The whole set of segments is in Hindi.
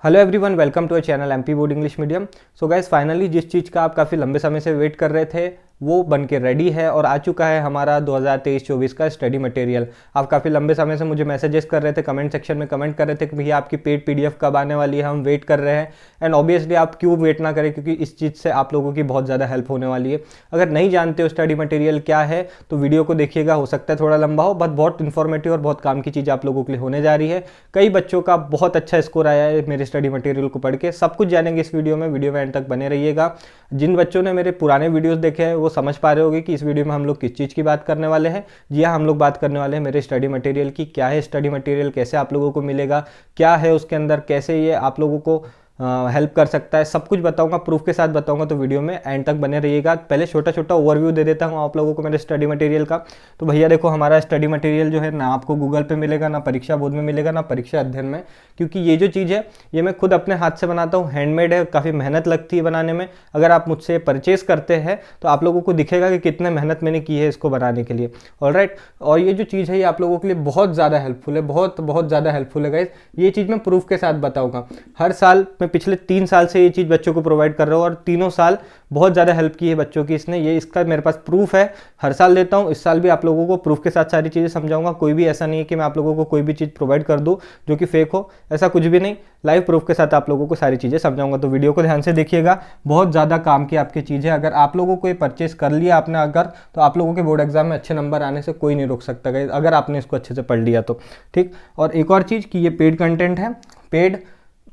Hello everyone, welcome to a channel MP board English medium. So guys, finally जिस चीज़ का आप काफ़ी लंबे समय से वेट कर रहे थे वो बन के रेडी है और आ चुका है हमारा 2023-24 का स्टडी मटेरियल। आप काफ़ी लंबे समय से मुझे मैसेजेस कर रहे थे, कमेंट सेक्शन में कमेंट कर रहे थे कि भैया आपकी पेड पीडीएफ कब आने वाली है, हम वेट कर रहे हैं। एंड ऑब्वियसली आप क्यों वेट ना करें, क्योंकि इस चीज़ से आप लोगों की बहुत ज़्यादा हेल्प होने वाली है। अगर नहीं जानते हो स्टडी मटेरियल क्या है तो वीडियो को देखिएगा, हो सकता है थोड़ा लंबा हो, बट बहुत इन्फॉर्मेटिव और बहुत काम की चीज़ आप लोगों के लिए होने जा रही है। कई बच्चों का बहुत अच्छा स्कोर आया है मेरे स्टडी मटेरियल को पढ़ के। सब कुछ जानेंगे इस वीडियो में एंड तक बने रहिएगा। जिन बच्चों ने मेरे पुराने वीडियोस देखे हैं वो समझ पा रहे होंगे कि इस वीडियो में हम लोग किस चीज़ की बात करने वाले हैं। जी हाँ, हम लोग बात करने वाले हैं मेरे स्टडी मटेरियल की। क्या है स्टडी मटेरियल, कैसे आप लोगों को मिलेगा, क्या है उसके अंदर, कैसे ये आप लोगों को हेल्प कर सकता है, सब कुछ बताऊंगा, प्रूफ के साथ बताऊंगा। तो वीडियो में एंड तक बने रहिएगा। पहले छोटा छोटा ओवरव्यू दे देता हूं आप लोगों को मेरे स्टडी मटेरियल का। तो भैया देखो, हमारा स्टडी मटेरियल जो है ना आपको गूगल पे मिलेगा, ना परीक्षा बोर्ड में मिलेगा, ना परीक्षा अध्ययन में, क्योंकि ये जो चीज़ है ये मैं खुद अपने हाथ से बनाता हूँ, हैंडमेड है, काफ़ी मेहनत लगती है बनाने में। अगर आप मुझसे परचेज करते हैं तो आप लोगों को दिखेगा कि कितने मेहनत मैंने की है इसको बनाने के लिए। ऑलराइट, और ये जो चीज़ है ये आप लोगों के लिए बहुत ज़्यादा हेल्पफुल है, बहुत बहुत ज़्यादा हेल्पफुल है गाइस। ये चीज़ मैं प्रूफ के साथ बताऊँगा। हर साल मैं पिछले 3 साल से ये चीज़ बच्चों को प्रोवाइड कर रहा हूँ और तीनों साल बहुत ज़्यादा हेल्प की है बच्चों की इसने। ये इसका मेरे पास प्रूफ है, हर साल देता हूँ, इस साल भी आप लोगों को प्रूफ के साथ सारी चीज़ें समझाऊंगा। कोई भी ऐसा नहीं है कि मैं आप लोगों को कोई भी चीज़ प्रोवाइड कर दूँ जो कि फेक हो, ऐसा कुछ भी नहीं। लाइव प्रूफ के साथ आप लोगों को सारी चीज़ें समझाऊंगा। तो वीडियो को ध्यान से देखिएगा, बहुत ज़्यादा काम की आपकी चीज़ है। अगर आप लोगों को ये परचेस कर लिया आपने अगर, तो आप लोगों के बोर्ड एग्जाम में अच्छे नंबर आने से कोई नहीं रोक सकता गाइस, अगर आपने इसको अच्छे से पढ़ लिया तो। ठीक, और एक और चीज़ कि ये पेड कंटेंट है। पेड,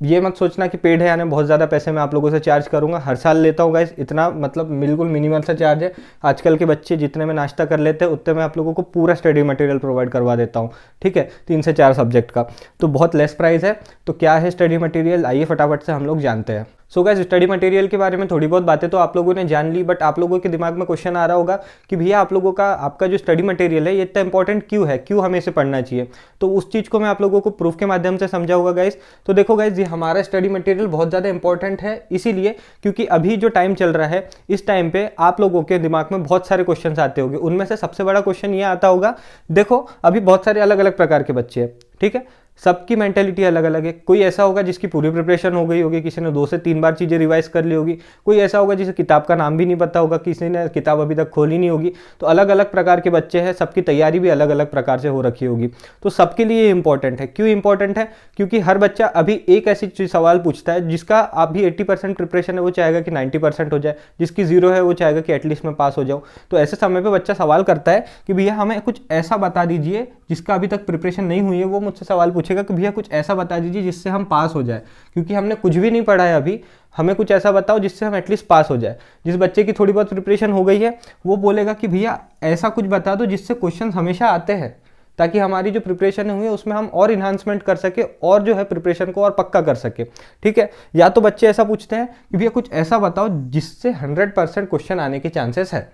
ये मत सोचना कि पेड है यानी बहुत ज़्यादा पैसे मैं आप लोगों से चार्ज करूंगा। हर साल लेता हूँ गाइस, इतना मतलब बिल्कुल मिनिमल सा चार्ज है। आजकल के बच्चे जितने में नाश्ता कर लेते हैं उतने मैं आप लोगों को पूरा स्टडी मटेरियल प्रोवाइड करवा देता हूँ। ठीक है, 3 से 4 सब्जेक्ट का, तो बहुत लेस प्राइस है। तो क्या है स्टडी मटेरियल, आइए फटाफट से हम लोग जानते हैं। सो गाइस, स्टडी मटेरियल के बारे में थोड़ी बहुत बातें तो आप लोगों ने जान ली, बट आप लोगों के दिमाग में क्वेश्चन आ रहा होगा कि भैया आप लोगों का आपका जो स्टडी मटेरियल है ये इतना इंपॉर्टेंट क्यों है, क्यों हमें इसे पढ़ना चाहिए। तो उस चीज़ को मैं आप लोगों को प्रूफ के माध्यम से समझाऊंगा गाइस। तो देखो गाइस, ये हमारा स्टडी मटेरियल बहुत ज़्यादा इंपॉर्टेंट है इसीलिए क्योंकि अभी जो टाइम चल रहा है इस टाइम पे आप लोगों के दिमाग में बहुत सारे क्वेश्चन आते होंगे। उनमें से सबसे बड़ा क्वेश्चन ये आता होगा, देखो अभी बहुत सारे अलग अलग प्रकार के बच्चे हैं, ठीक है, सबकी मेंटेलिटी अलग अलग है। कोई ऐसा होगा जिसकी पूरी प्रिपरेशन हो गई होगी, किसी ने 2 से 3 बार चीज़ें रिवाइज कर ली होगी। कोई ऐसा होगा जिसे किताब का नाम भी नहीं पता होगा, किसी ने किताब अभी तक खोली नहीं होगी। तो अलग अलग प्रकार के बच्चे हैं, सबकी तैयारी भी अलग अलग प्रकार से हो रखी होगी। तो सबके लिए इंपॉर्टेंट है। क्यों इंपॉर्टेंट है, क्योंकि हर बच्चा अभी एक ऐसी सवाल पूछता है जिसका अभी 80% प्रिपरेशन है, वो चाहेगा कि 90% हो जाए। जिसकी 0 है वो चाहेगा कि एटलीस्ट मैं पास हो जाऊँ। तो ऐसे समय पर बच्चा सवाल करता है कि भैया हमें कुछ ऐसा बता दीजिए, जिसका अभी तक प्रिपरेशन नहीं हुई है वो मुझसे सवाल पूछेगा कि भैया कुछ ऐसा बता दीजिए जिससे हम पास हो जाए, क्योंकि हमने कुछ भी नहीं पढ़ा है अभी, हमें कुछ ऐसा बताओ जिससे हम एटलीस्ट पास हो जाए। जिस बच्चे की थोड़ी बहुत प्रिपरेशन हो गई है वो बोलेगा कि भैया ऐसा कुछ बता दो जिससे क्वेश्चन हमेशा आते हैं, ताकि हमारी जो प्रिपरेशन हुई है उसमें हम और इन्हांसमेंट कर सके और जो है प्रिपरेशन को और पक्का कर सके। ठीक है, या तो बच्चे ऐसा पूछते हैं कि भैया कुछ ऐसा बताओ जिससे 100% क्वेश्चन आने के चांसेस है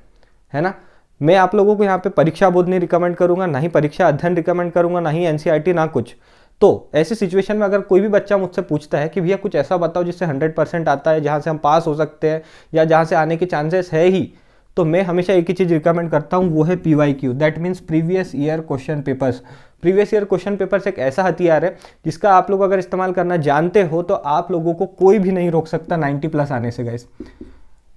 ना। मैं आप लोगों को यहाँ पे परीक्षा बोर्ड नहीं रिकमेंड करूंगा, ना ही परीक्षा अध्ययन रिकमेंड करूंगा, ना ही एनसीईआरटी, ना कुछ। तो ऐसी सिचुएशन में अगर कोई भी बच्चा मुझसे पूछता है कि भैया कुछ ऐसा बताओ जिससे 100% आता है, जहाँ से हम पास हो सकते हैं या जहाँ से आने के चांसेस है ही, तो मैं हमेशा एक ही चीज़ रिकमेंड करता हूँ, वो है PYQ, that means previous year question papers. Previous year question papers एक ऐसा हथियार है जिसका आप लोग अगर इस्तेमाल करना जानते हो तो आप लोगों को कोई भी नहीं रोक सकता 90+ आने से गाइस।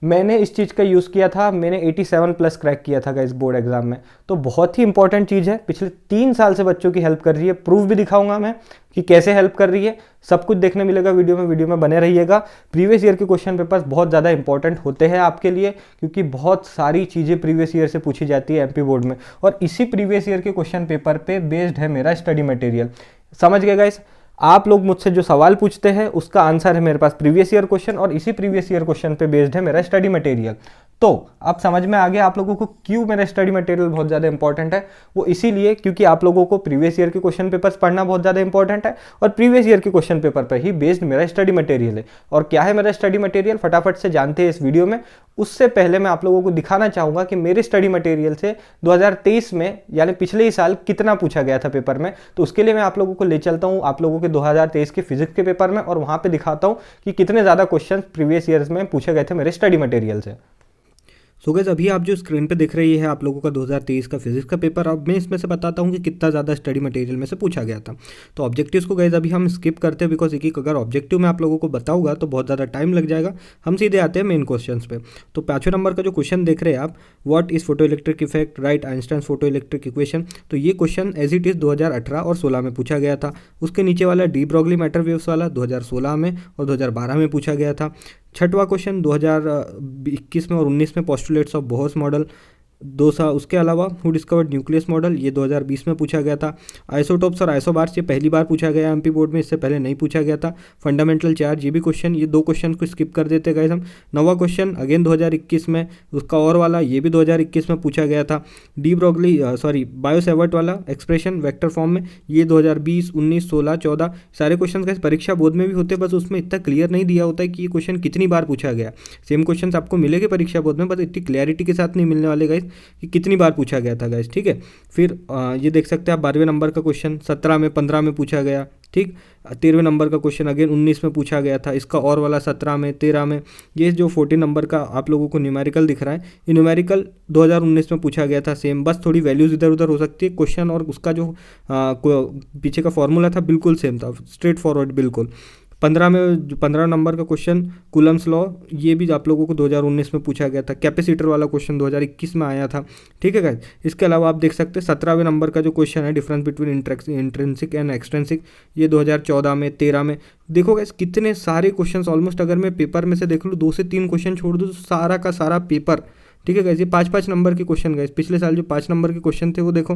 मैंने इस चीज़ का यूज़ किया था, मैंने 87+ क्रैक किया था गाइस बोर्ड एग्जाम में। तो बहुत ही इंपॉर्टेंट चीज़ है, पिछले 3 साल से बच्चों की हेल्प कर रही है। प्रूफ भी दिखाऊंगा मैं कि कैसे हेल्प कर रही है, सब कुछ देखने मिलेगा वीडियो में बने रहिएगा। प्रीवियस ईयर के क्वेश्चन पेपर्स बहुत ज़्यादा इंपॉर्टेंट होते हैं आपके लिए, क्योंकि बहुत सारी चीज़ें प्रीवियस ईयर से पूछी जाती है एमपी बोर्ड में, और इसी प्रीवियस ईयर के क्वेश्चन पेपर पे बेस्ड है मेरा स्टडी मटेरियल। समझ गए गाइस, आप लोग मुझसे जो सवाल पूछते हैं उसका आंसर है मेरे पास प्रीवियस ईयर क्वेश्चन, और इसी प्रीवियस ईयर क्वेश्चन पे बेस्ड है मेरा स्टडी मटेरियल। तो अब समझ में आ गया आप लोगों को क्यों मेरा स्टडी मटेरियल बहुत ज़्यादा इंपॉर्टेंट है। वो इसीलिए क्योंकि आप लोगों को प्रीवियस ईयर के क्वेश्चन पेपर्स पढ़ना बहुत ज़्यादा इंपॉर्टेंट है, और प्रीवियस ईयर के क्वेश्चन पेपर पर ही बेस्ड मेरा स्टडी मटेरियल है। और क्या है मेरा स्टडी मटेरियल, फटाफट से जानते हैं इस वीडियो में। उससे पहले मैं आप लोगों को दिखाना चाहूँगा कि मेरे स्टडी मटेरियल से 2023 में यानी पिछले ही साल कितना पूछा गया था पेपर में। तो उसके लिए मैं आप लोगों को ले चलता हूँ आप लोगों के 2023 के फिजिक्स के पेपर में, और वहाँ पे दिखाता हूँ कि कितने ज़्यादा क्वेश्चन प्रीवियस ईयर्स में पूछे गए थे मेरे स्टडी मटेरियल से। सो गाइस अभी आप जो स्क्रीन पे दिख रही है आप लोगों का 2023 का फिजिक्स का पेपर। अब मैं इसमें से बताता हूँ कि कितना ज़्यादा स्टडी मटेरियल में से पूछा गया था। तो ऑब्जेक्टिव्स को गाइस अभी हम स्किप करते हैं, बिकॉज एक अगर ऑब्जेक्टिव मैं आप लोगों को बताऊंगा तो बहुत ज़्यादा टाइम लग जाएगा। हम सीधे आते हैं मेन क्वेश्चन पे। तो 5वें नंबर का जो क्वेश्चन देख रहे हैं आप, what is photo electric effect, right Einstein photo electric equation. तो ये क्वेश्चन एज इट इज़ 2018 और 16 में पूछा गया था। उसके नीचे वाला डी ब्रॉगली मैटर वेव्स वाला 2016 में और 2012 में पूछा गया था। 6वां क्वेश्चन 2021 में और 19 में पोस्टुलेट्स ऑफ बोहर्स मॉडल। उसके अलावा हु डिस्कवर्ड न्यूक्लियस मॉडल, ये 2020 में पूछा गया था। आइसोटोप्स और आइसोबार्स, ये पहली बार पूछा गया एमपी बोर्ड में, इससे पहले नहीं पूछा गया था। फंडामेंटल चार्ज, ये भी क्वेश्चन, ये 2 क्वेश्चन को स्किप कर देते गाइस हम। 9वां क्वेश्चन अगेन 2021 में, उसका और वाला ये भी 2021 में पूछा गया था। डी ब्रॉगली बायोसेवर्ट वाला एक्सप्रेशन वेक्टर फॉर्म में, ये 2020, 19, 16, 14 सारे क्वेश्चन गाइस परीक्षा बोर्ड में भी होते हैं, बस उसमें इतना क्लियर नहीं दिया होता है कि ये क्वेश्चन कितनी बार पूछा गया। सेम क्वेश्चन आपको मिलेंगे परीक्षा बोर्ड में, बस इतनी क्लैरिटी के साथ नहीं मिलने वाले गाइस कि कितनी बार पूछा गया था गाइस, ठीक है। फिर ये देख सकते हैं आप 12वें नंबर का क्वेश्चन 17 में, 15 में पूछा गया, ठीक। 13वें नंबर का क्वेश्चन अगेन 19 में पूछा गया था, इसका और वाला 17 में, 13 में। ये जो 14 नंबर का आप लोगों को न्यूमेरिकल दिख रहा है, ये न्यूमेरिकल 2019 में पूछा गया था सेम, बस थोड़ी वैल्यूज़ इधर उधर हो सकती है। क्वेश्चन और उसका जो पीछे का फॉर्मूला था बिल्कुल सेम था, स्ट्रेट फॉरवर्ड बिल्कुल। 15 नंबर का क्वेश्चन कूलम्स लॉ, ये भी आप लोगों को 2019 में पूछा गया था। कैपेसिटर वाला क्वेश्चन 2021 में आया था, ठीक है गाइस। इसके अलावा आप देख सकते हैं 17वें नंबर का जो क्वेश्चन है difference between intrinsic and extrinsic, ये 2014 में, 13 में। देखो गाइस कितने सारे क्वेश्चंस ऑलमोस्ट, अगर मैं पेपर में से देख लूँ 2 से 3 क्वेश्चन छोड़ दूँ तो सारा का सारा पेपर, ठीक है गाइस। ये 5-5 नंबर के क्वेश्चन गाइस, पिछले साल जो 5 नंबर के क्वेश्चन थे वो देखो,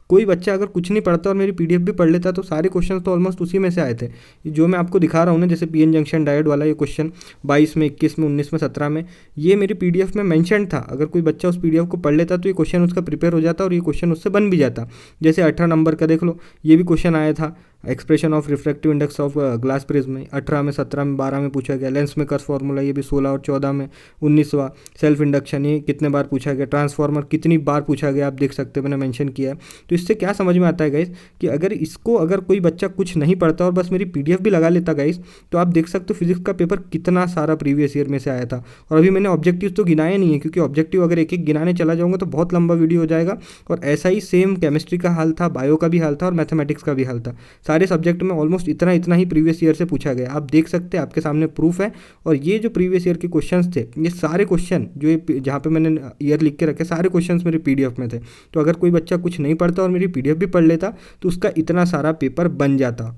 कोई बच्चा अगर कुछ नहीं पढ़ता और मेरी पीडीएफ भी पढ़ लेता तो सारे क्वेश्चन तो ऑलमोस्ट उसी में से आए थे। जो मैं आपको दिखा रहा हूँ ना, जैसे पीएन जंक्शन डायोड वाला ये क्वेश्चन 22 में, 21 में, 19 में, 17 में, ये मेरी पीडीएफ में मेंशन था। अगर कोई बच्चा उस पीडीएफ को पढ़ लेता तो ये क्वेश्चन उसका प्रिपेयर हो जाता और ये क्वेश्चन उससे बन भी जाता। जैसे 18 नंबर का देख लो, ये भी क्वेश्चन आया था, expression of refractive index of glass prism में 18 में, 17 में, 12 में पूछा गया। लेंस मेकर्स फार्मूला, ये भी 16 और 14 में। 19वां सेल्फ इंडक्शन, ये कितने बार पूछा गया। ट्रांसफार्मर कितनी बार पूछा गया, आप देख सकते हैं मैंने मेंशन किया है। तो इससे क्या समझ में आता है गाइस कि अगर कोई बच्चा कुछ नहीं पढ़ता और बस मेरी पीडीएफ भी लगा लेता गाइस, तो आप देख सकते हो फिजिक्स का पेपर कितना सारा प्रीवियस ईयर में से आया था। और अभी मैंने ऑब्जेक्टिव तो गिनाए नहीं है, क्योंकि ऑब्जेक्टिव अगर एक एक गिनाने चला जाऊंगा तो बहुत लंबा वीडियो हो जाएगा। और ऐसा ही सेम केमिस्ट्री का हाल था, बायो का भी हाल था और मैथमेटिक्स का भी हाल था। सारे सब्जेक्ट में ऑलमोस्ट इतना ही प्रीवियस ईयर से पूछा गया। आप देख सकते हैं, आपके सामने प्रूफ है। और ये जो प्रीवियस ईयर के क्वेश्चंस थे, ये सारे क्वेश्चन जो जहाँ पे मैंने ईयर लिख के रखे, सारे क्वेश्चंस मेरे पीडीएफ में थे। तो अगर कोई बच्चा कुछ नहीं पढ़ता और मेरी पीडीएफ भी पढ़ लेता तो उसका इतना सारा पेपर बन जाता।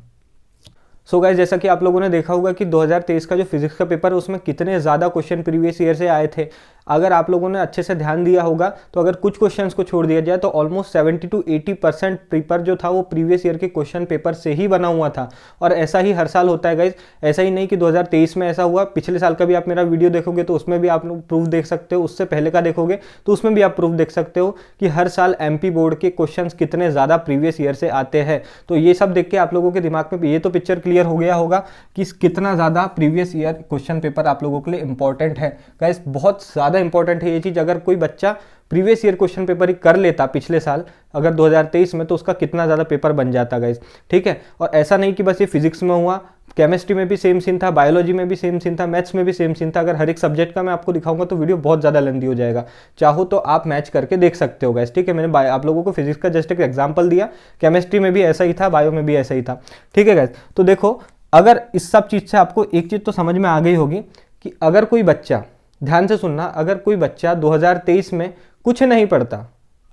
सो गाइस जैसा कि आप लोगों ने देखा होगा कि 2023 का जो फिजिक्स का पेपर है उसमें कितने ज़्यादा क्वेश्चन प्रीवियस ईयर से आए थे। अगर आप लोगों ने अच्छे से ध्यान दिया होगा तो अगर कुछ क्वेश्चंस को छोड़ दिया जाए तो ऑलमोस्ट 70 to 80% पेपर जो था वो प्रीवियस ईयर के क्वेश्चन पेपर से ही बना हुआ था। और ऐसा ही हर साल होता है गाइज, ऐसा ही नहीं कि 2023 में ऐसा हुआ। पिछले साल का भी आप मेरा वीडियो देखोगे तो उसमें भी आप लोग प्रूफ देख सकते हो, उससे पहले का देखोगे तो उसमें भी आप प्रूफ देख सकते हो कि हर साल एमपी बोर्ड के क्वेश्चन कितने ज़्यादा प्रीवियस ईयर से आते हैं। तो ये सब देख के आप लोगों के दिमाग में ये तो पिक्चर क्लियर हो गया होगा कि कितना ज़्यादा प्रीवियस ईयर क्वेश्चन पेपर आप लोगों के लिए इंपॉर्टेंट है। गाइस बहुत ज़्यादा इंपॉर्टेंट है ये चीज़। अगर कोई बच्चा प्रीवियस ईयर क्वेश्चन पेपर ही कर लेता पिछले साल अगर 2023 में, तो उसका कितना ज़्यादा पेपर बन जाता गाइस, ठीक है। और ऐसा नहीं कि बस ये फिजिक्स में हुआ, केमिस्ट्री में भी सेम सीन था, बायोलॉजी में भी सेम सीन था, मैथ्स में भी सेम सीन था। अगर हर एक सब्जेक्ट का मैं आपको दिखाऊंगा तो वीडियो बहुत ज़्यादा लेंदी हो जाएगा। चाहो तो आप मैच करके देख सकते हो गाइस, ठीक है। मैंने आप लोगों को फिजिक्स का जस्ट एक एग्जाम्पल दिया, केमिस्ट्री में भी ऐसा ही था, बायो में भी ऐसा ही था, ठीक है गाइस। तो देखो, अगर इस सब चीज़ से आपको एक चीज़ तो समझ में आ गई होगी कि अगर कोई बच्चा, ध्यान से सुनना, अगर कोई बच्चा 2023 में कुछ नहीं पढ़ता,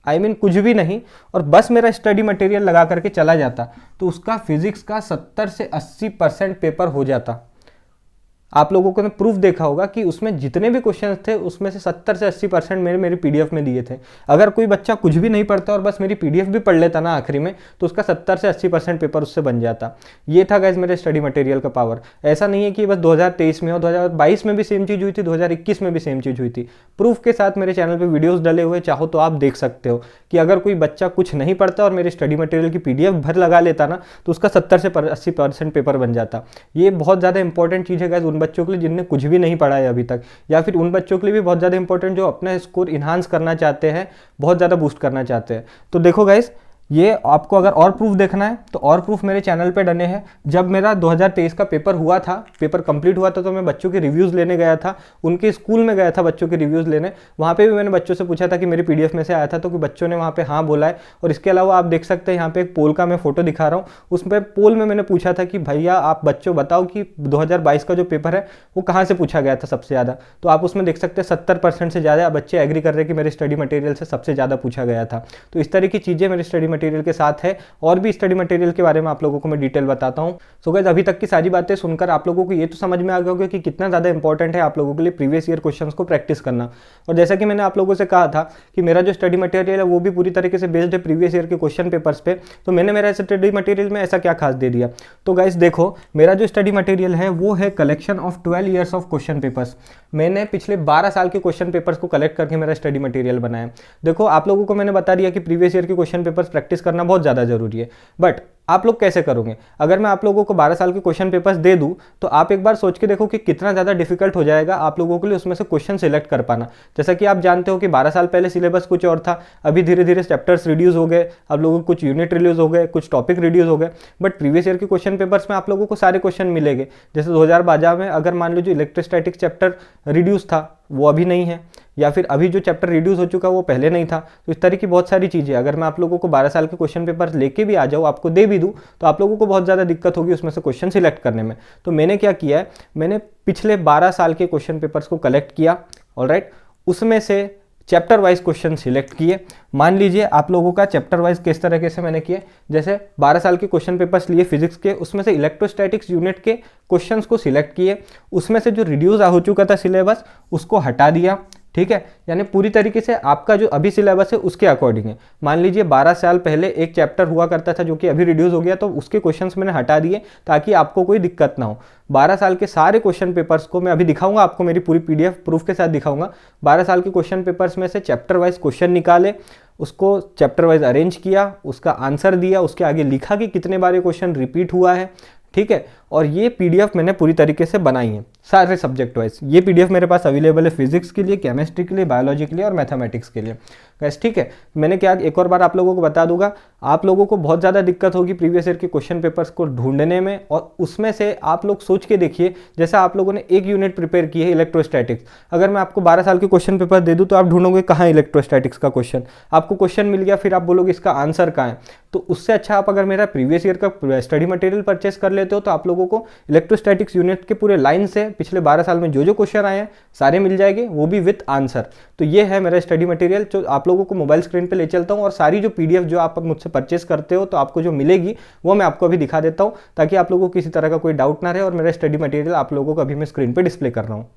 कुछ भी नहीं, और बस मेरा स्टडी मटेरियल लगा करके चला जाता, तो उसका फिजिक्स का 70 से 80% पेपर हो जाता। आप लोगों को ने प्रूफ देखा होगा कि उसमें जितने भी क्वेश्चंस थे उसमें से 70 से 80% मेरी पीडीएफ में दिए थे। अगर कोई बच्चा कुछ भी नहीं पढ़ता और बस मेरी पीडीएफ भी पढ़ लेता ना आखिरी में, तो उसका 70 से 80% पेपर उससे बन जाता। ये था गाइस मेरे स्टडी मटेरियल का पावर। ऐसा नहीं है कि बस 2023 में और 2022 में भी सेम चीज़ हुई थी, 2021 में भी सेम चीज़ हुई थी। प्रूफ के साथ मेरे चैनल पर वीडियोज़ डले हुए, चाहो तो आप देख सकते हो कि अगर कोई बच्चा कुछ नहीं पढ़ता और मेरे स्टडी मटेरियल की पीडीएफ भर लगा लेता ना, तो उसका 70 से 80% पेपर बन जाता। ये बहुत ज़्यादा इंपॉर्टेंट चीज़ है गाइस उन बच्चों के लिए जिनने कुछ भी नहीं पढ़ा है अभी तक, या फिर उन बच्चों के लिए भी बहुत ज़्यादा इंपॉर्टेंट जो अपना स्कोर इन्हांस करना चाहते हैं, बहुत ज़्यादा बूस्ट करना चाहते हैं। तो देखो गाइस, ये आपको अगर और प्रूफ देखना है तो और प्रूफ मेरे चैनल पे डले हैं। जब मेरा 2023 का पेपर हुआ था, पेपर कंप्लीट हुआ था, तो मैं बच्चों के रिव्यूज़ लेने गया था, उनके स्कूल में गया था बच्चों के रिव्यूज़ लेने। वहाँ पे भी मैंने बच्चों से पूछा था कि मेरी पीडीएफ में से आया था, तो कि बच्चों ने वहाँ पे हाँ बोला है। और इसके अलावा आप देख सकते हैं यहाँ पे एक पोल का मैं फोटो दिखा रहा हूँ। उसमें पोल में मैंने पूछा था कि भैया आप बच्चों बताओ कि 2022 का जो पेपर है वो कहाँ से पूछा गया था सबसे ज़्यादा। तो आप उसमें देख सकते हैं 70% से ज़्यादा बच्चे एग्री कर रहे हैं कि मेरे स्टडी मटेरियल से सबसे ज़्यादा पूछा गया था। तो इस तरह की चीज़ें मेरे स्टडी मटेरियल के साथ है। और भी स्टडी मटेरियल के बारे में आप लोगों को मैं डिटेल बताता हूं। सो गाइस, अभी तक की सारी बातें सुनकर आप लोगों को ये तो समझ में आ गया होगा कि कितना ज़्यादा इंपॉर्टेंट है आप लोगों के लिए प्रीवियस ईयर क्वेश्चंस को प्रैक्टिस करना। और जैसा कि मैंने आप लोगों से कहा था कि मेरा जो स्टडी मटेरियल है वो भी पूरी तरीके से बेस्ड है प्रीवियस ईयर के क्वेश्चन पेपर्स पे। तो मैंने मेरा स्टडी मटेरियल में ऐसा क्या खास दे दिया। तो गाइस देखो, मेरा जो स्टडी मटेरियल है वो है collection of 12 years of question papers. मैंने पिछले 12 साल के क्वेश्चन पेपर्स को कलेक्ट करके मेरा स्टडी मटेरियल बनाया। देखो, आप लोगों को मैंने बता दिया कि प्रीवियस ईयर के क्वेश्चन पेपर्स प्रैक्टिस करना बहुत ज़्यादा जरूरी है, बट आप लोग कैसे करोगे? अगर मैं आप लोगों को 12 साल के क्वेश्चन पेपर्स दे दूं तो आप एक बार सोच के देखो कि कितना ज़्यादा डिफिकल्ट हो जाएगा आप लोगों के लिए उसमें से क्वेश्चन सिलेक्ट कर पाना। जैसा कि आप जानते हो कि 12 साल पहले सिलेबस कुछ और था, अभी धीरे धीरे चैप्टर्स रिड्यूस हो गए, आप लोगों को कुछ यूनिट रिड्यूस हो गए, कुछ टॉपिक रिड्यूस हो गए। बट प्रीवियस ईयर के क्वेश्चन पेपर्स में आप लोगों को सारे क्वेश्चन मिलेंगे। जैसे 2012 में अगर मान लो जो इलेक्ट्रोस्टैटिक चैप्टर रिड्यूस था वो अभी नहीं है, या फिर अभी जो चैप्टर रिड्यूस हो चुका वो पहले नहीं था। तो इस तरह की बहुत सारी चीज़ें अगर मैं आप लोगों को 12 साल के क्वेश्चन पेपर लेके भी आ जाऊँ, आपको दे भी दूँ, तो आप लोगों को बहुत ज़्यादा दिक्कत होगी उसमें से क्वेश्चन सिलेक्ट करने में। तो मैंने क्या किया है, मैंने पिछले 12 साल के क्वेश्चन पेपर्स को कलेक्ट किया, ऑलराइट, उसमें से चैप्टर वाइज क्वेश्चन सिलेक्ट किए। मान लीजिए आप लोगों का चैप्टर वाइज किस तरीके से मैंने किए, जैसे 12 साल के क्वेश्चन पेपर्स लिए फिजिक्स के, उसमें से इलेक्ट्रोस्टैटिक्स यूनिट के क्वेश्चंस को सिलेक्ट किए, उसमें से जो रिड्यूस हो चुका था सिलेबस उसको हटा दिया। ठीक है, यानी पूरी तरीके से आपका जो अभी सिलेबस है उसके अकॉर्डिंग है। मान लीजिए 12 साल पहले एक चैप्टर हुआ करता था जो कि अभी रिड्यूस हो गया, तो उसके क्वेश्चंस मैंने हटा दिए ताकि आपको कोई दिक्कत ना हो। 12 साल के सारे क्वेश्चन पेपर्स को मैं अभी दिखाऊंगा आपको, मेरी पूरी पीडीएफ प्रूफ के साथ दिखाऊंगा। 12 साल के क्वेश्चन पेपर्स में से चैप्टर वाइज क्वेश्चन निकाले, उसको चैप्टर वाइज अरेंज किया, उसका आंसर दिया, उसके आगे लिखा कि कितने बार ये क्वेश्चन रिपीट हुआ है। ठीक है, और ये पीडीएफ मैंने पूरी तरीके से बनाई है सारे सब्जेक्ट वाइज। ये पीडीएफ मेरे पास अवेलेबल है फिजिक्स के लिए, केमिस्ट्री के लिए, बायोलॉजी के लिए और मैथमेटिक्स के लिए। गैस ठीक है, मैंने क्या एक और बार आप लोगों को बता दूंगा, आप लोगों को बहुत ज़्यादा दिक्कत होगी प्रीवियस ईयर के क्वेश्चन पेपर्स को ढूंढने में। और उसमें से आप लोग सोच के देखिए, जैसा आप लोगों ने एक यूनिट प्रिपेयर की है इलेक्ट्रोस्टैटिक्स, अगर मैं आपको 12 साल के क्वेश्चन पेपर दे दूँ तो आप ढूंढोगे कहाँ इलेक्ट्रोस्टैटिक्स का क्वेश्चन। आपको क्वेश्चन मिल गया, फिर आप बोलोगे इसका आंसर कहाँ है। तो उससे अच्छा आप अगर मेरा प्रीवियस ईयर का स्टडी मटेरियल परचेस कर लेते हो तो आप लोगों को इलेक्ट्रोस्टैटिक्स यूनिट के पूरे लाइन से पिछले 12 साल में जो जो क्वेश्चन आए हैं सारे मिल जाएंगे, वो भी विथ आंसर। तो ये है मेरा स्टडी मटेरियल जो आप लोगों को मोबाइल स्क्रीन पे ले चलता हूँ, और सारी जो पीडीएफ जो आप मुझसे परचेस करते हो तो आपको जो मिलेगी वो मैं आपको अभी दिखा देता हूँ, ताकि आप लोगों को किसी तरह का कोई डाउट ना रहे। और मेरा स्टडी मटेरियल आप लोगों को अभी मैं स्क्रीन पर डिस्प्ले कर रहा हूँ।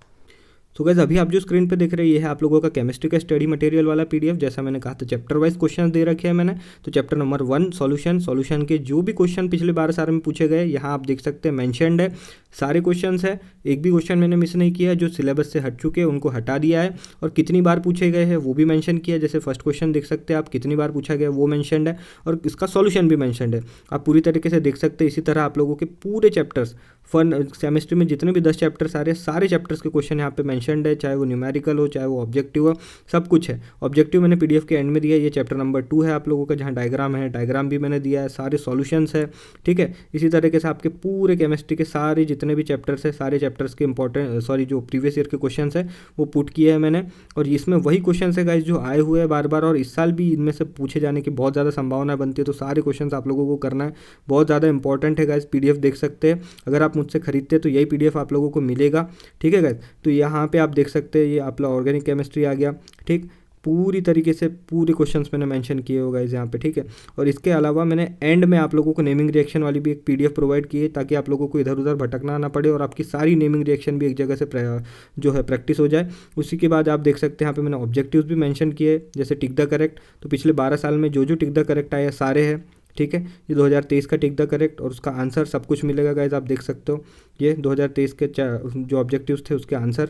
तो गाइस, अभी आप जो स्क्रीन पे देख रहे हैं ये है आप लोगों का केमिस्ट्री का स्टडी मटेरियल वाला पीडीएफ। जैसा मैंने कहा था चैप्टर वाइज क्वेश्चन दे रखे हैं मैंने। तो चैप्टर नंबर 1 सॉल्यूशन के जो भी क्वेश्चन पिछले 12 साल में पूछे गए यहाँ आप देख सकते हैं मेंशन्ड है, सारे क्वेश्चंस है, एक भी क्वेश्चन मैंने मिस नहीं किया है। जो सिलेबस से हट चुके हैं उनको हटा दिया है, और कितनी बार पूछे गए हैं वो भी मेंशन किया है। जैसे फर्स्ट क्वेश्चन देख सकते हैं आप, कितनी बार पूछा गया वो मेंशन्ड है, और इसका सॉल्यूशन भी मेंशन्ड है, आप पूरी तरीके से देख सकते हैं। इसी तरह आप लोगों के पूरे चैप्टर्स केमिस्ट्री में जितने भी 10 चैप्टर्स आ रहे हैं सारे चैप्टर्स के क्वेश्चन यहाँ पे मेंशन्ड है, चाहे वो न्यूमेरिकल हो चाहे वो ऑब्जेक्टिव हो, सब कुछ है। ऑब्जेक्टिव मैंने पीडीएफ के एंड में दिया है। ये चैप्टर नंबर 2 है आप लोगों का, जहाँ डायग्राम है, डायग्राम भी मैंने दिया है, सारे सॉल्यूशंस है। ठीक है, इसी तरीके से आपके पूरे केमिस्ट्री के सारे जितने भी चैप्टर्स है सारे चैप्टर्स के जो प्रीवियस ईयर के क्वेश्चन है वो पुट किए हैं मैंने। और इसमें वही क्वेश्चन है गाइस जो आए हुए हैं बार बार, और इस साल भी इनमें से पूछे जाने की बहुत ज़्यादा संभावना बनती है। तो सारे क्वेश्चन आप लोगों को करना है, बहुत ज़्यादा इंपॉर्टेंट है गाइस। पीडीएफ देख सकते हैं, अगर आप मुझसे खरीदते हैं तो यही पीडीएफ आप लोगों को मिलेगा। ठीक है गाइस, तो यहाँ पे आप देख सकते हैं ये आपका ऑर्गेनिक केमिस्ट्री आ गया। ठीक, पूरी तरीके से पूरे क्वेश्चंस मैंने मेंशन किए होगा इस यहाँ पे। ठीक है, और इसके अलावा मैंने एंड में आप लोगों को नेमिंग रिएक्शन वाली भी एक पीडीएफ प्रोवाइड की है, ताकि आप लोगों को इधर उधर भटकना ना पड़े और आपकी सारी नेमिंग रिएक्शन भी एक जगह से जो है प्रैक्टिस हो जाए। उसी के बाद आप देख सकते हैं यहाँ पे मैंने ऑब्जेक्टिव्स भी मेंशन किए, जैसे टिक द करेक्ट। तो पिछले 12 साल में जो जो टिक द करेक्ट आया सारे हैं। ठीक है, ये 2023 का टिक द करेक्ट और उसका आंसर सब कुछ मिलेगा गाइज, आप देख सकते हो। ये 2023 के जो ऑब्जेक्टिव्स थे उसके आंसर।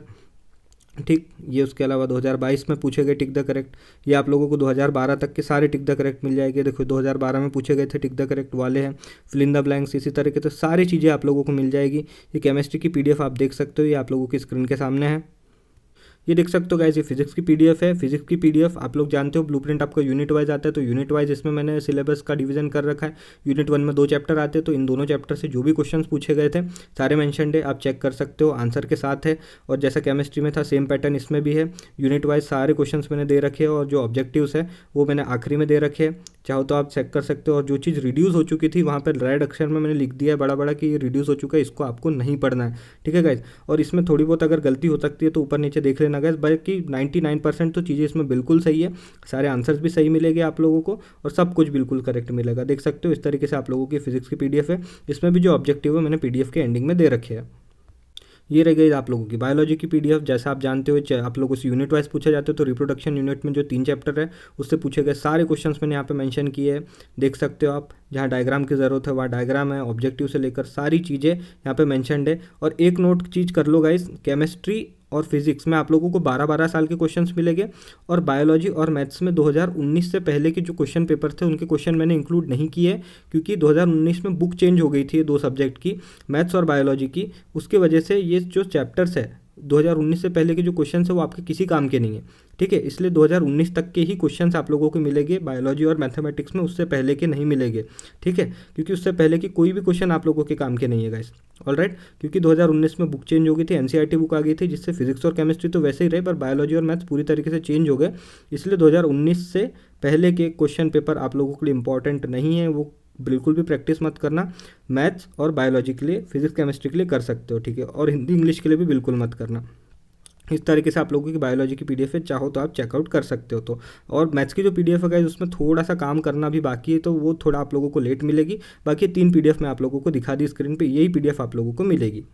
ठीक, ये उसके अलावा 2022 में पूछे गए टिक द करेक्ट, ये आप लोगों को 2012 तक के सारे टिक द करेक्ट मिल जाएंगे। देखो 2012 में पूछे गए थे टिक द करेक्ट वाले हैं, फिल इन द ब्लैंक्स, इसी तरीके से सारी चीज़ें आप लोगों को मिल जाएगी। ये केमिस्ट्री की पीडीएफ आप देख सकते हो, ये आप लोगों की स्क्रीन के सामने है। ये देख सकते हो गाइस, ये फिजिक्स की पीडीएफ है। फिजिक्स की पीडीएफ आप लोग जानते हो ब्लूप्रिंट आपका यूनिट वाइज आता है, तो यूनिट वाइज इसमें मैंने सिलेबस का डिवीजन कर रखा है। यूनिट 1 में 2 चैप्टर आते हैं, तो इन दोनों चैप्टर से जो भी क्वेश्चन पूछे गए थे सारे मेंशनड है, आप चेक कर सकते हो, आंसर के साथ है। और जैसा केमिस्ट्री में था सेम पैटर्न इसमें भी है। यूनिट वाइज सारे क्वेश्चन मैंने दे रखे हैं और जो ऑब्जेक्टिव्स है वो मैंने आखिरी में दे रखे हैं, चाहो तो आप चेक कर सकते हो। और जो चीज़ रिड्यूस हो चुकी थी वहाँ पर रेड अक्षर में मैंने लिख दिया है बड़ा बड़ा कि ये रिड्यूस हो चुका है, इसको आपको नहीं पढ़ना है, ठीक है गाइज। और इसमें थोड़ी बहुत अगर गलती हो सकती है तो ऊपर नीचे देख लेना गाइज, बाकी 99% तो चीज़ें इसमें बिल्कुल सही है, सारे आंसर्स भी सही मिलेंगे आप लोगों को और सब कुछ बिल्कुल करेक्ट मिलेगा। देख सकते हो इस तरीके से आप लोगों की फिजिक्स की पीडीएफ है, इसमें भी जो ऑब्जेक्टिव है मैंने पीडीएफ के एंडिंग में दे रखे हैं। ये रह गई आप लोगों की बायोलॉजी की पीडीएफ। जैसा आप जानते हो आप लोगों से यूनिट वाइज पूछे जाते हो, तो रिप्रोडक्शन यूनिट में जो 3 चैप्टर है उससे पूछे गए सारे क्वेश्चंस मैंने यहाँ पे मेंशन किए हैं। देख सकते हो आप, जहाँ डायग्राम की ज़रूरत है वहाँ डायग्राम है, ऑब्जेक्टिव से लेकर सारी चीज़ें यहाँ पे मेंशनड है। और एक नोट चीज़ कर लो गाइस, केमिस्ट्री और फिजिक्स में आप लोगों को 12-12 साल के क्वेश्चंस मिलेंगे, और बायोलॉजी और मैथ्स में 2019 से पहले के जो क्वेश्चन पेपर थे उनके क्वेश्चन मैंने इंक्लूड नहीं किए, क्योंकि 2019 में बुक चेंज हो गई थी ये 2 सब्जेक्ट की, मैथ्स और बायोलॉजी की। उसके वजह से ये जो चैप्टर्स है 2019 से पहले के जो क्वेश्चन है वो आपके किसी काम के नहीं है, ठीक है। इसलिए 2019 तक के ही क्वेश्चंस आप लोगों को मिलेंगे बायोलॉजी और मैथमेटिक्स में, उससे पहले के नहीं मिलेंगे, ठीक है, क्योंकि उससे पहले की कोई भी क्वेश्चन आप लोगों के काम के नहीं है गाइस, ऑलराइट। क्योंकि 2019 में बुक चेंज हो गई थी, एनसीईआरटी बुक आ गई थी, जिससे फिजिक्स और केमिस्ट्री तो वैसे ही रहे पर बायोलॉजी और मैथ्स पूरी तरीके से चेंज हो गए। इसलिए 2019 से पहले के क्वेश्चन पेपर आप लोगों के लिए इंपॉर्टेंट नहीं है, वो बिल्कुल भी प्रैक्टिस मत करना। मैथ्स और बायोलॉजी के लिए, फिजिक्स केमिस्ट्री के लिए कर सकते हो, ठीक है, और हिंदी इंग्लिश के लिए भी बिल्कुल मत करना। इस तरीके से आप लोगों की बायोलॉजी की पीडीएफ है, चाहो तो आप चेकआउट कर सकते हो। तो और मैथ्स की जो पीडीएफ है उसमें थोड़ा सा काम करना भी बाकी है, तो वो थोड़ा आप लोगों को लेट मिलेगी। बाकी 3 पीडीएफ मैं आप लोगों को दिखा दी स्क्रीन पे, यही पीडीएफ आप लोगों को मिलेगी।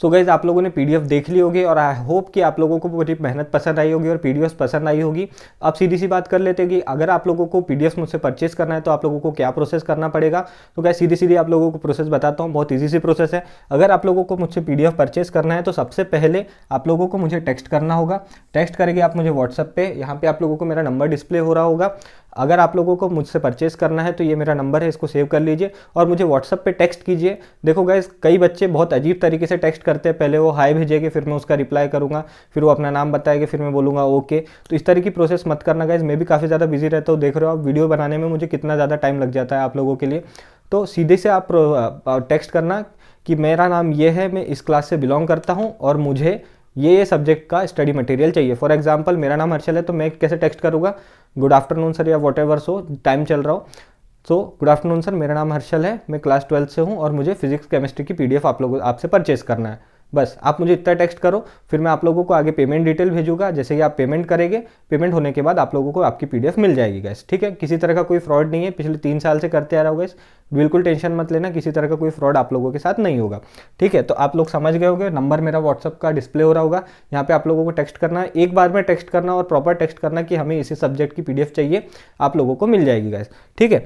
सो गाइज आप लोगों ने पीडीएफ देख ली होगी और आई होप कि आप लोगों को पूरी मेहनत पसंद आई होगी और पीडीएफ पसंद आई होगी। अब सीधी सी बात कर लेते हैं कि अगर आप लोगों को पीडीएफ मुझसे परचेस करना है तो आप लोगों को क्या प्रोसेस करना पड़ेगा। तो गाइज सीधी सीधी आप लोगों को प्रोसेस बताता हूँ, बहुत ईजी सी प्रोसेस है। अगर आप लोगों को मुझसे पीडीएफ परचेस करना है तो सबसे पहले आप लोगों को मुझे टेक्स्ट करना होगा। टेक्स्ट करेंगे आप मुझे व्हाट्सएप पे, यहाँ पे आप लोगों को मेरा नंबर डिस्प्ले हो रहा होगा। अगर आप लोगों को मुझसे परचेस करना है तो ये मेरा नंबर है, इसको सेव कर लीजिए और मुझे व्हाट्सएप पे टेक्स्ट कीजिए। देखो गाइस, कई बच्चे बहुत अजीब तरीके से टेक्स्ट करते हैं, पहले वो हाय भेजेंगे, फिर मैं उसका रिप्लाई करूंगा, फिर वो अपना नाम बताएगा, फिर मैं बोलूँगा ओके। तो इस तरह की प्रोसेस मत करना गाइस, मैं भी काफ़ी ज़्यादा बिजी रहता हूँ, देख रहे हो आप वीडियो बनाने में मुझे कितना ज़्यादा टाइम लग जाता है आप लोगों के लिए। तो सीधे से आप टेक्स्ट करना कि मेरा नाम ये है, मैं इस क्लास से बिलोंग करता हूँ और मुझे ये सब्जेक्ट का स्टडी मटेरियल चाहिए। फॉर एग्जांपल मेरा नाम हर्षल है, तो मैं कैसे टेक्स्ट करूँगा, गुड आफ्टरनून सर, या वॉट एवर सो टाइम चल रहा हो। सो गुड आफ्टरनून सर, मेरा नाम हर्षल है, मैं क्लास 12 से हूँ और मुझे फिजिक्स केमिस्ट्री की पीडीएफ आप लोगों आपसे परचेस करना है। बस आप मुझे इतना टेक्स्ट करो, फिर मैं आप लोगों को आगे पेमेंट डिटेल भेजूंगा। जैसे ही आप पेमेंट करेंगे, पेमेंट होने के बाद आप लोगों को आपकी पीडीएफ मिल जाएगी गाइस, ठीक है। किसी तरह का कोई फ्रॉड नहीं है, पिछले 3 साल से करते आ रहा होगा, बिल्कुल टेंशन मत लेना, किसी तरह का कोई फ्रॉड आप लोगों के साथ नहीं होगा, ठीक है। तो आप लोग समझ गए होंगे, नंबर मेरा व्हाट्सअप का डिस्प्ले हो रहा होगा, यहाँ पे आप लोगों को टेक्स्ट करना है, एक बार में टेक्स्ट करना और प्रॉपर टेक्स्ट करना कि हमें इसी सब्जेक्ट की पीडीएफ चाहिए, आप लोगों को मिल जाएगी गाइस, ठीक है।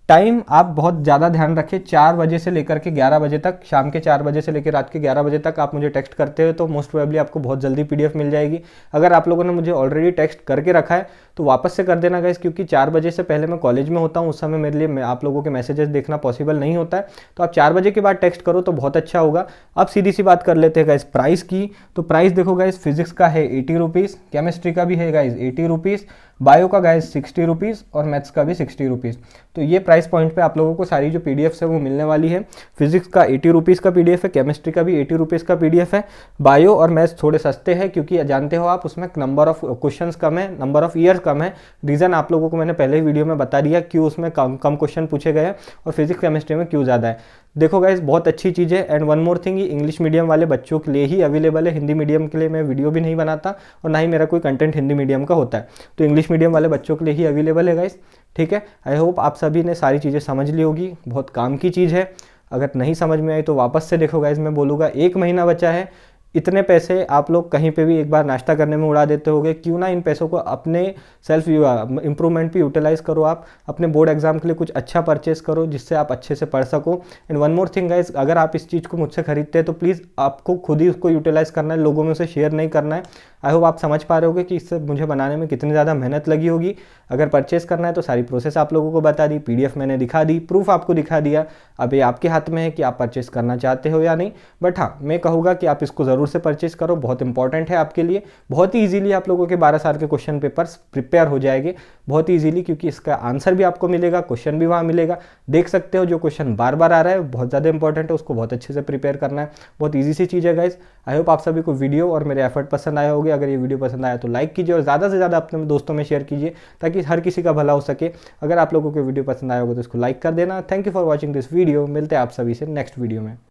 टाइम आप बहुत ज़्यादा ध्यान रखें, 4 बजे से लेकर के 11 बजे तक, शाम के 4 बजे से लेकर रात के 11 बजे तक आप मुझे टेक्स्ट करते हो तो मोस्ट प्रोबेबली आपको बहुत जल्दी पीडीएफ मिल जाएगी। अगर आप लोगों ने मुझे ऑलरेडी टेक्स्ट करके रखा है तो वापस से कर देना गाइस, क्योंकि 4 बजे से पहले मैं कॉलेज में होता हूँ, उस समय मेरे लिए आप लोगों के मैसेजेस देखना पॉसिबल नहीं होता है। तो आप 4 बजे के बाद टेक्स्ट करो तो बहुत अच्छा होगा। अब सीधी सी बात कर लेते हैं गाइस प्राइस की। तो प्राइस देखो गाइस, फिजिक्स का है 80 रुपीज़, केमिस्ट्री का भी है गाइस 80 रुपीज़, बायो का गाइस 60 रुपीज़ और मैथ्स का भी 60 रुपीज़। तो ये प्राइस पॉइंट पे आप लोगों को सारी जो पीडीएफ है वो मिलने वाली है। फिजिक्स का 80 रुपीज़ का पीडीएफ है, केमिस्ट्री का भी 80 रुपीज़ का पीडीएफ है। बायो और मैथ्स थोड़े सस्ते हैं क्योंकि जानते हो आप उसमें नंबर ऑफ क्वेश्चंस कम है, नंबर ऑफ ईयर्स कम है। रीज़न आप लोगों को मैंने पहले ही वीडियो में बता दिया क्यों उसमें कम क्वेश्चन पूछे गए हैं और फिजिक्स केमिस्ट्री में क्यों ज़्यादा है। देखो गाइस, बहुत अच्छी चीज़ है। एंड वन मोर थिंग, ये इंग्लिश मीडियम वाले बच्चों के लिए ही अवेलेबल है, हिंदी मीडियम के लिए मैं वीडियो भी नहीं बनाता और ना ही मेरा कोई कंटेंट हिंदी मीडियम का होता है। तो इंग्लिश मीडियम वाले बच्चों के लिए ही अवेलेबल है गाइस, ठीक है। आई होप आप सभी ने सारी चीज़ें समझ ली होगी, बहुत काम की चीज़ है। अगर नहीं समझ में आई तो वापस से देखो गाइस, मैं बोलूँगा 1 महीना बचा है, इतने पैसे आप लोग कहीं पे भी एक बार नाश्ता करने में उड़ा देते होगे, क्यों ना इन पैसों को अपने सेल्फ इंप्रूवमेंट पे यूटिलाइज करो। आप अपने बोर्ड एग्जाम के लिए कुछ अच्छा परचेस करो जिससे आप अच्छे से पढ़ सको। And one more thing guys, अगर आप इस चीज़ को मुझसे खरीदते हैं तो प्लीज़ आपको खुद ही उसको यूटिलाइज करना है, लोगों में उसे शेयर नहीं करना है। आई होप आप समझ पा रहे होगे कि इससे मुझे बनाने में कितनी ज़्यादा मेहनत लगी होगी। अगर परचेस करना है तो सारी प्रोसेस आप लोगों को बता दी, पीडीएफ मैंने दिखा दी, प्रूफ आपको दिखा दिया। अब ये आपके हाथ में है कि आप परचेस करना चाहते हो या नहीं, बट हाँ मैं कहूँगा कि आप इसको ज़रूर ज़रूर से परचेज करो, बहुत इंपॉर्टेंट है आपके लिए। बहुत ही ईजिली आप लोगों के 12 साल के क्वेश्चन पेपर्स प्रिपेयर हो जाएंगे, बहुत ही ईजिली, क्योंकि इसका आंसर भी आपको मिलेगा, क्वेश्चन भी वहाँ मिलेगा। देख सकते हो जो क्वेश्चन बार बार आ रहा है बहुत ज़्यादा इंपॉर्टेंट है, उसको बहुत अच्छे से प्रिपेयर करना है। बहुत ईजी सी चीज़ है गाइज। आई होप आप सभी को वीडियो और मेरे एफर्ट पसंद आए होंगे। अगर ये वीडियो पसंद आया तो लाइक कीजिए और ज़्यादा से ज़्यादा अपने दोस्तों में शेयर कीजिए, ताकि हर किसी का भला हो सके। अगर आप लोगों को वीडियो पसंद आया होगा तो इसको लाइक कर देना। Thank you for watching this video. मिलते हैं आप सभी से नेक्स्ट वीडियो में।